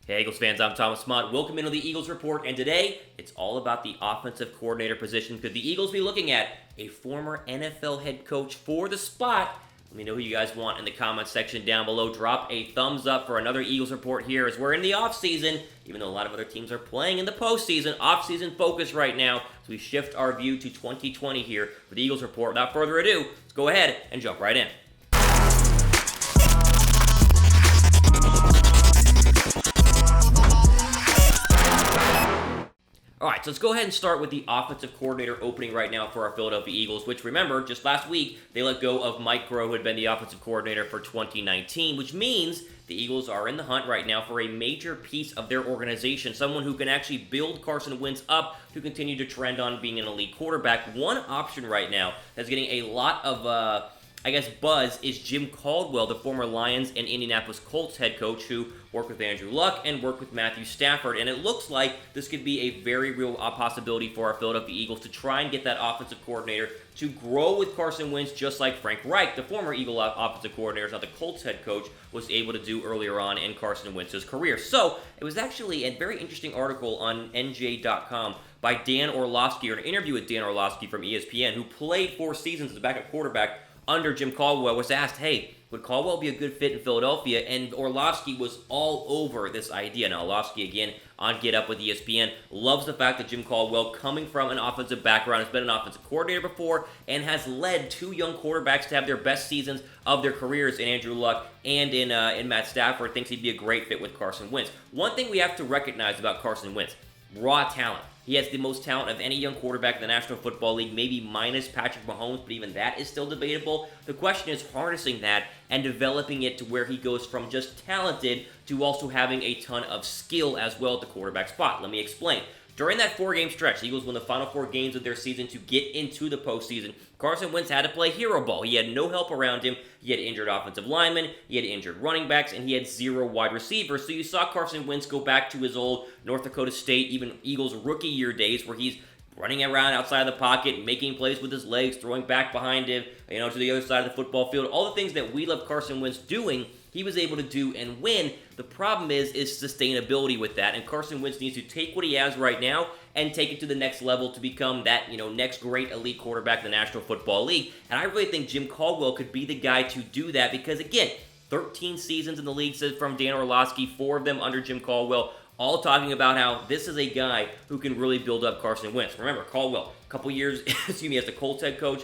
Hey Eagles fans, I'm Thomas Mott. Welcome into the Eagles Report, and today it's all about the offensive coordinator position because the Eagles will be looking at a former NFL head coach for the spot. Let me know who you guys want in the comments section down below. Drop a thumbs up for another Eagles Report here as we're in the offseason, even though a lot of other teams are playing in the postseason. Offseason focus right now, so we shift our view to 2020 here for the Eagles Report. Without further ado, let's go ahead and jump right in. All right, so let's go ahead and start with the offensive coordinator opening right now for our Philadelphia Eagles, which, remember, just last week, they let go of Mike Groh, who had been the offensive coordinator for 2019, which means the Eagles are in the hunt right now for a major piece of their organization, someone who can actually build Carson Wentz up to continue to trend on being an elite quarterback. One option right now that's getting a lot of buzz is Jim Caldwell, the former Lions and Indianapolis Colts head coach who worked with Andrew Luck and worked with Matthew Stafford. And it looks like this could be a very real possibility for our Philadelphia Eagles to try and get that offensive coordinator to grow with Carson Wentz, just like Frank Reich, the former Eagle offensive coordinator, not the Colts head coach, was able to do earlier on in Carson Wentz's career. So it was actually a very interesting article on NJ.com by Dan Orlovsky, or an interview with Dan Orlovsky from ESPN, who played 4 seasons as a backup quarterback under Jim Caldwell. Was asked, hey, would Caldwell be a good fit in Philadelphia? And Orlovsky was all over this idea. Now, Orlovsky, again, on Get Up with ESPN, loves the fact that Jim Caldwell, coming from an offensive background, has been an offensive coordinator before and has led 2 young quarterbacks to have their best seasons of their careers in Andrew Luck and in Matt Stafford. Thinks he'd be a great fit with Carson Wentz. One thing we have to recognize about Carson Wentz, raw talent. He has the most talent of any young quarterback in the National Football League, maybe minus Patrick Mahomes, but even that is still debatable. The question is harnessing that and developing it to where he goes from just talented to also having a ton of skill as well at the quarterback spot. Let me explain. During that 4-game stretch, the Eagles won the final 4 games of their season to get into the postseason. Carson Wentz had to play hero ball. He had no help around him. He had injured offensive linemen, he had injured running backs, and he had 0 wide receivers. So you saw Carson Wentz go back to his old North Dakota State, even Eagles rookie year days, where he's running around outside of the pocket, making plays with his legs, throwing back behind him, to the other side of the football field. All the things that we love Carson Wentz doing, he was able to do and win. The problem is sustainability with that, and Carson Wentz needs to take what he has right now and take it to the next level to become that, next great elite quarterback in the National Football League. And I really think Jim Caldwell could be the guy to do that because, again, 13 seasons in the league, says from Dan Orlovsky, 4 of them under Jim Caldwell, all talking about how this is a guy who can really build up Carson Wentz. Remember, Caldwell, a couple years, as the Colts head coach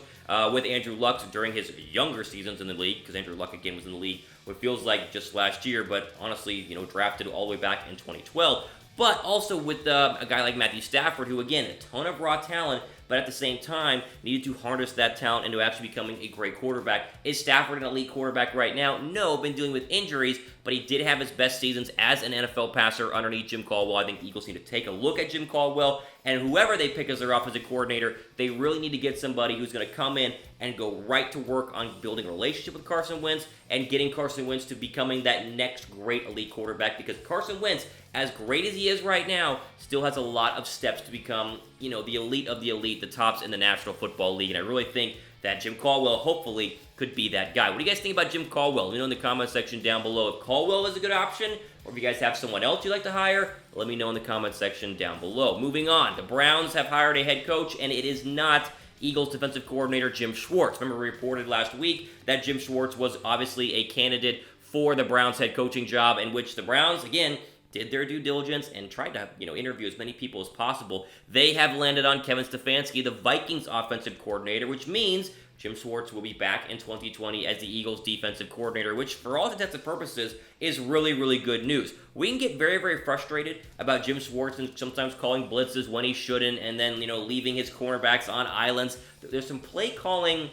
with Andrew Luck during his younger seasons in the league, because Andrew Luck, again, was in the league what feels like just last year, but honestly, drafted all the way back in 2012. But also with a guy like Matthew Stafford, who, again, a ton of raw talent, but at the same time, needed to harness that talent into actually becoming a great quarterback. Is Stafford an elite quarterback right now? No, been dealing with injuries, but he did have his best seasons as an NFL passer underneath Jim Caldwell. I think the Eagles need to take a look at Jim Caldwell, and whoever they pick as their offensive coordinator, they really need to get somebody who's going to come in and go right to work on building a relationship with Carson Wentz and getting Carson Wentz to becoming that next great elite quarterback, because Carson Wentz, as great as he is right now, still has a lot of steps to become, the elite of the elite, the tops in the National Football League. And I really think that Jim Caldwell, hopefully, could be that guy. What do you guys think about Jim Caldwell? Let me know in the comment section down below if Caldwell is a good option, or if you guys have someone else you'd like to hire, let me know in the comment section down below. Moving on, the Browns have hired a head coach, and it is not Eagles defensive coordinator Jim Schwartz. Remember, we reported last week that Jim Schwartz was obviously a candidate for the Browns head coaching job, in which the Browns, again, did their due diligence and tried to, interview as many people as possible. They have landed on Kevin Stefanski, the Vikings offensive coordinator, which means Jim Schwartz will be back in 2020 as the Eagles defensive coordinator, which for all intents and purposes is really, really good news. We can get very, very frustrated about Jim Schwartz and sometimes calling blitzes when he shouldn't, and then, leaving his cornerbacks on islands. There's some play calling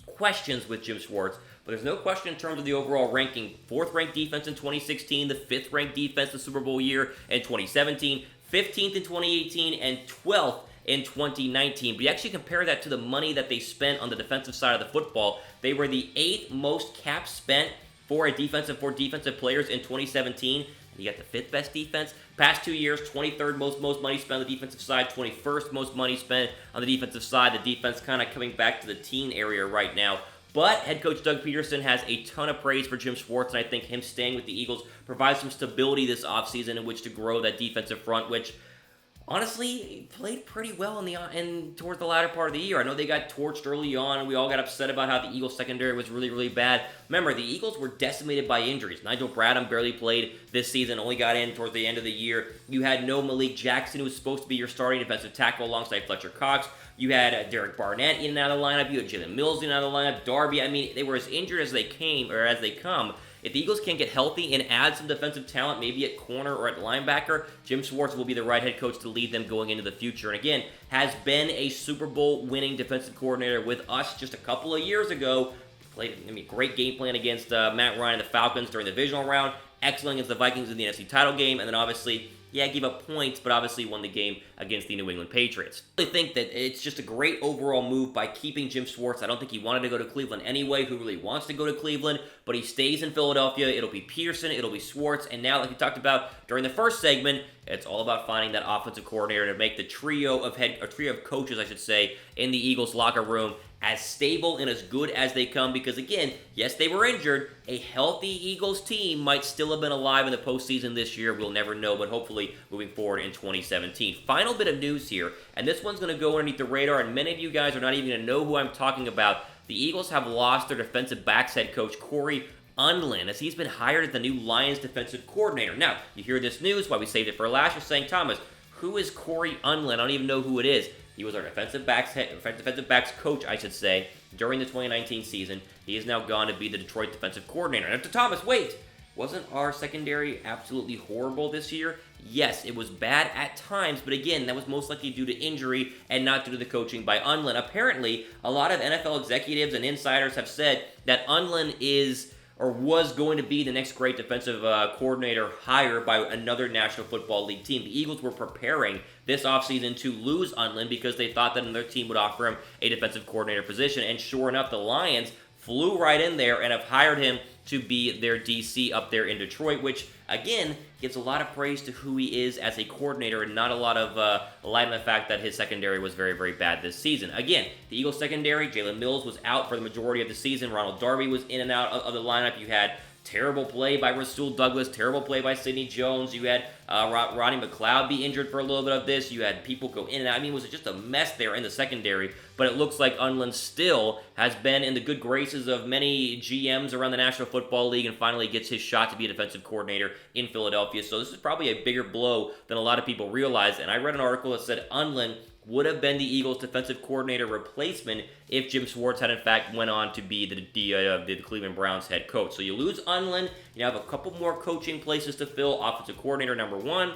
questions with Jim Schwartz, but there's no question in terms of the overall ranking. 4th-ranked defense in 2016, the 5th-ranked defense the Super Bowl year in 2017, 15th in 2018, and 12th in 2019. But you actually compare that to the money that they spent on the defensive side of the football. They were the 8th most cap spent for defensive players in 2017. You got the 5th best defense. Past 2 years, 23rd most money spent on the defensive side, 21st most money spent on the defensive side. The defense kind of coming back to the teen area right now. But head coach Doug Peterson has a ton of praise for Jim Schwartz, and I think him staying with the Eagles provides some stability this offseason in which to grow that defensive front, which honestly played pretty well towards the latter part of the year. I know they got torched early on, and we all got upset about how the Eagles secondary was really, really bad. Remember, the Eagles were decimated by injuries. Nigel Bradham barely played this season, only got in towards the end of the year. You had no Malik Jackson, who was supposed to be your starting defensive tackle alongside Fletcher Cox. You had Derek Barnett in and out of the lineup. You had Jalen Mills in and out of the lineup. Darby, I mean, they were as injured as they come. If the Eagles can get healthy and add some defensive talent, maybe at corner or at linebacker, Jim Schwartz will be the right head coach to lead them going into the future. And again, has been a Super Bowl winning defensive coordinator with us just a couple of years ago. Played, great game plan against Matt Ryan and the Falcons during the divisional round. Excellent against the Vikings in the NFC title game. And then obviously, gave up points, but obviously won the game against the New England Patriots. I really think that it's just a great overall move by keeping Jim Schwartz. I don't think he wanted to go to Cleveland anyway. Who really wants to go to Cleveland? But he stays in Philadelphia. It'll be Peterson. It'll be Schwartz. And now, like we talked about during the first segment, it's all about finding that offensive coordinator to make the trio of coaches, I should say, in the Eagles locker room as stable and as good as they come, because again, yes, they were injured. A healthy Eagles team might still have been alive in the postseason this year. We'll never know, but hopefully moving forward in 2017. Final bit of news here, and this one's going to go underneath the radar, and many of you guys are not even going to know who I'm talking about. The Eagles have lost their defensive backs head coach, Corey Unlin, as he's been hired as the new Lions defensive coordinator. Now, you hear this news, why we saved it for last, you're saying, Thomas, who is Corey Unlin? I don't even know who it is. He was our defensive backs coach, I should say, during the 2019 season. He has now gone to be the Detroit defensive coordinator. And to Thomas, wait, wasn't our secondary absolutely horrible this year? Yes, it was bad at times, but again, that was most likely due to injury and not due to the coaching by Unlin. Apparently, a lot of NFL executives and insiders have said that Unlin was going to be the next great defensive coordinator hired by another National Football League team. The Eagles were preparing this offseason to lose Unlin because they thought that another team would offer him a defensive coordinator position. And sure enough, the Lions flew right in there and have hired him to be their DC up there in Detroit, which, again, gives a lot of praise to who he is as a coordinator and not a lot of light on the fact that his secondary was very, very bad this season. Again, the Eagles secondary, Jalen Mills was out for the majority of the season. Ronald Darby was in and out of the lineup. You had terrible play by Rasul Douglas, terrible play by Sidney Jones. You had Rodney McLeod be injured for a little bit of this. You had people go in and out. I mean, it was just a mess there in the secondary, but it looks like Unlin still has been in the good graces of many GMs around the National Football League and finally gets his shot to be a defensive coordinator in Philadelphia. So this is probably a bigger blow than a lot of people realize, and I read an article that said Unlin would have been the Eagles' defensive coordinator replacement if Jim Schwartz had in fact went on to be the Cleveland Browns head coach. So you lose Unlin, you have a couple more coaching places to fill, offensive coordinator number one,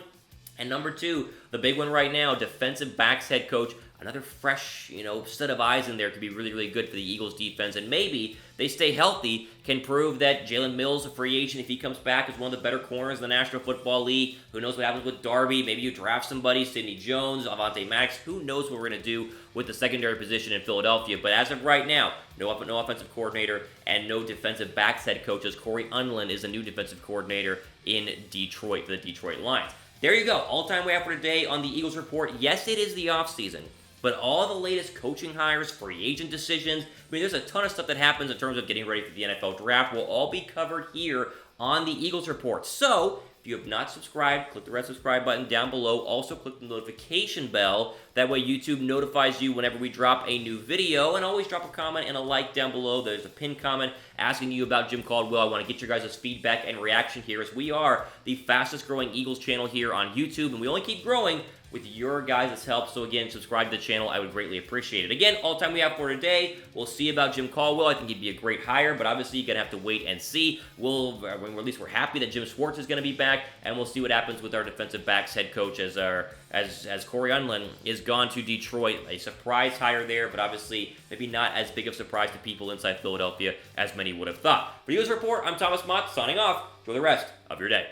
and number two, the big one right now, defensive backs head coach. Another fresh, set of eyes in there could be really, really good for the Eagles defense. And maybe they stay healthy, can prove that Jalen Mills, a free agent, if he comes back, is one of the better corners in the National Football League. Who knows what happens with Darby? Maybe you draft somebody, Sidney Jones, Avonte Maddox. Who knows what we're going to do with the secondary position in Philadelphia. But as of right now, no offensive coordinator and no defensive backs head coaches. Corey Unlin is the new defensive coordinator in Detroit for the Detroit Lions. There you go. All the time we have for today on the Eagles Report. Yes, it is the offseason, but all the latest coaching hires, free agent decisions, there's a ton of stuff that happens in terms of getting ready for the NFL Draft will all be covered here on the Eagles Report. So, if you have not subscribed, click the red subscribe button down below. Also, click the notification bell. That way, YouTube notifies you whenever we drop a new video. And always drop a comment and a like down below. There's a pinned comment asking you about Jim Caldwell. I want to get your guys' feedback and reaction here, as we are the fastest growing Eagles channel here on YouTube. And we only keep growing with your guys' help. So again, subscribe to the channel. I would greatly appreciate it. Again, all the time we have for today. We'll see about Jim Caldwell. I think he'd be a great hire, but obviously you're going to have to wait and see. At least we're happy that Jim Schwartz is going to be back, and we'll see what happens with our defensive backs head coach as Corey Unlin is gone to Detroit. A surprise hire there, but obviously maybe not as big of a surprise to people inside Philadelphia as many would have thought. For the Eagles Report, I'm Thomas Mott, signing off. Enjoy the rest of your day.